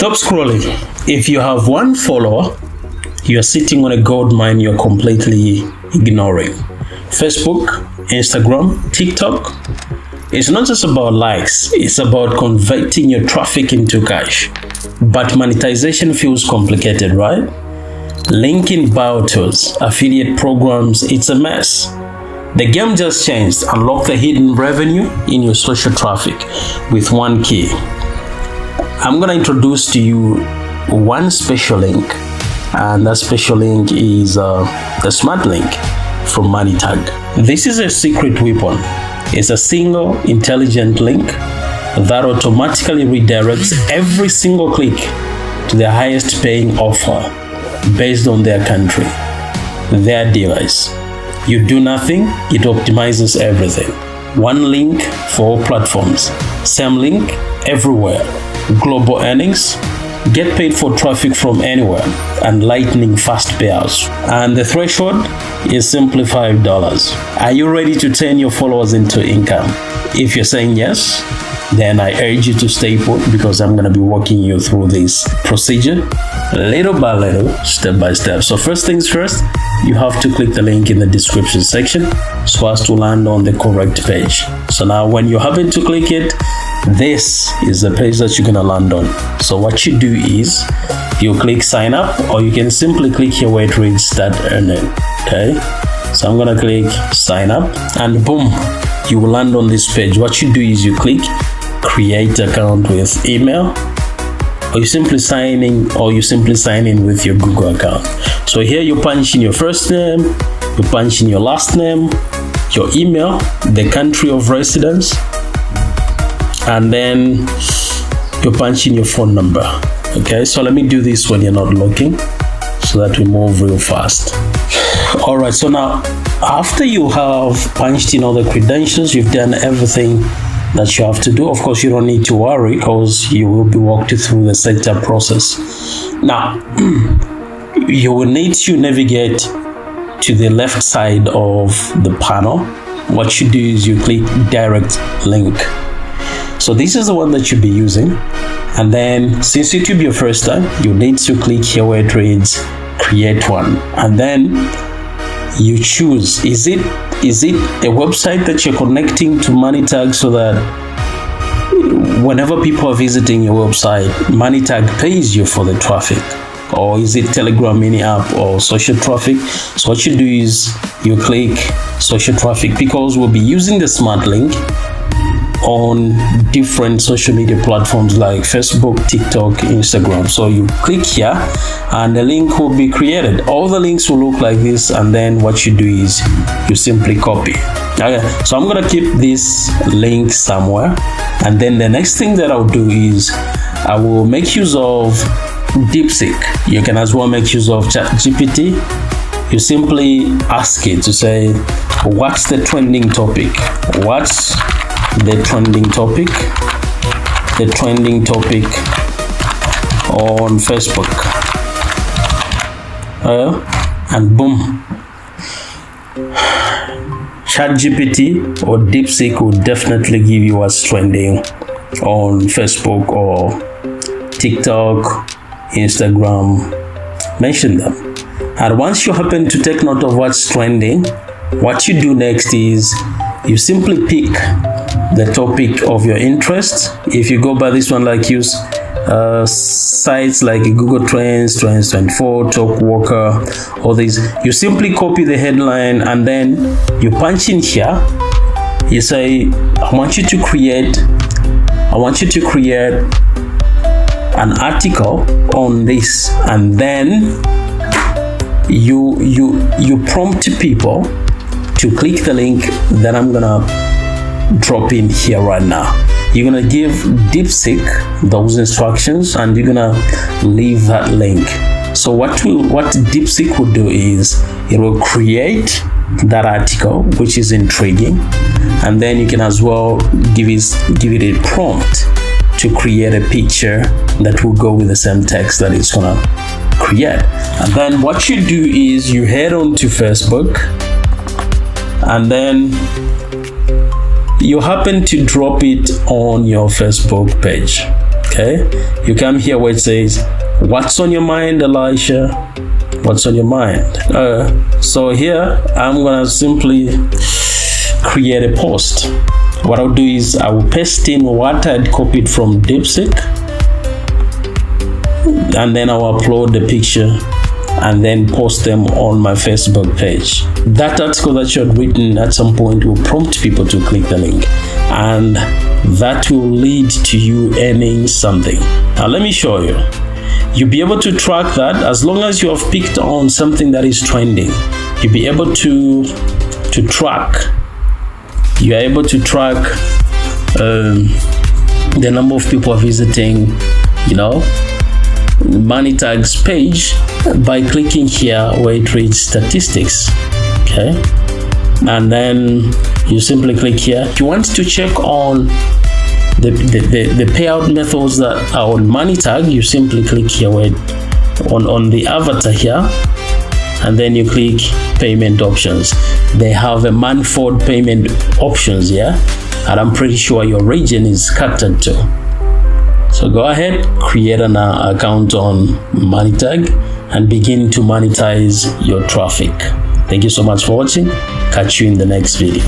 Stop scrolling. If you have one follower, you are sitting on a gold mine you're completely ignoring. Facebook, Instagram, TikTok, it's not just about likes, it's about converting your traffic into cash. But monetization feels complicated, right? Linking bio tools, affiliate programs, it's a mess. The game just changed. Unlock the hidden revenue in your social traffic with one key. I'm gonna introduce to you one special link, and that special link is the SmartLink from Monetag. This is a secret weapon. It's a single intelligent link that automatically redirects every single click to the highest paying offer based on their country, their device. You do nothing, it optimizes everything. One link for all platforms, same link everywhere. Global earnings, get paid for traffic from anywhere, and lightning fast payouts. And the threshold is simply $5. Are you ready to turn your followers into income? If you're saying yes, then I urge you to stay put, because I'm going to be walking you through this procedure little by little, step by step. So first things first, you have to click the link in the description section so as to land on the correct page. So now when you happen to click it, this is the page that you're gonna land on. So what you do is you click sign up, or you can simply click here where it reads start earning. Okay, so I'm gonna click sign up, and boom, you will land on this page. What you do is you click create account with email, or you simply sign in with your Google account. So here you punch in your first name, you punch in your last name, your email, the country of residence, and then you punch in your phone number. Okay, so let me do this when you're not looking so that we move real fast. All right, so now after you have punched in all the credentials, you've done everything that you have to do. Of course, you don't need to worry, because you will be walked through the setup process. Now, you will need to navigate to the left side of the panel. What you do is you click direct link. So this is the one that you'll be using. And then since it will be your first time, you need to click here where it reads create one. And then you choose, is it a website that you're connecting to Monetag, so that whenever people are visiting your website, Monetag pays you for the traffic? Or is it Telegram mini app or social traffic? So what you do is you click social traffic, because we'll be using the SmartLink on different social media platforms like Facebook, TikTok, Instagram. So you click here and the link will be created. All the links will look like this, and then what you do is you simply copy. Okay, so I'm gonna keep this link somewhere, and then the next thing that I'll do is I will make use of DeepSeek. You can as well make use of ChatGPT. You simply ask it to say, what's the trending topic? What's the trending topic? The trending topic on Facebook. And boom, ChatGPT or DeepSeek will definitely give you what's trending on Facebook or TikTok, Instagram. Mention them. And once you happen to take note of what's trending, what you do next is you simply pick the topic of your interest. If you go by this one, like use sites like Google Trends, Trends 24, Talk Walker, all these, you simply copy the headline and then you punch in here. You say, I want you to create an article on this, and then you prompt people to click the link that I'm gonna drop in here right now. You're gonna give DeepSeek those instructions and you're gonna leave that link. So what DeepSeek will do is it will create that article, which is intriguing, and then you can as well give it a prompt to create a picture that will go with the same text that it's gonna create. And then what you do is you head on to Facebook, and then you happen to drop it on your Facebook page. Okay, you come here where it says, what's on your mind, Elisha? What's on your mind? So here I'm gonna simply create a post. What I'll do is I will paste in what I'd copied from DeepSeek, and then I'll upload the picture and then post them on my Facebook page. That article that you had written at some point will prompt people to click the link, and that will lead to you earning something. Now let me show you. You'll be able to track that as long as you have picked on something that is trending. You'll be able to track. You are able to track the number of people visiting, Monetag's page by clicking here where it reads statistics. Okay, and then you simply click here. If you want to check on the payout methods that are on Monetag, you simply click here where on the avatar here, and then you click payment options. They have a manifold payment options here, and I'm pretty sure your region is catered to. So go ahead, create an account on Monetag and begin to monetize your traffic. Thank you so much for watching. Catch you in the next video.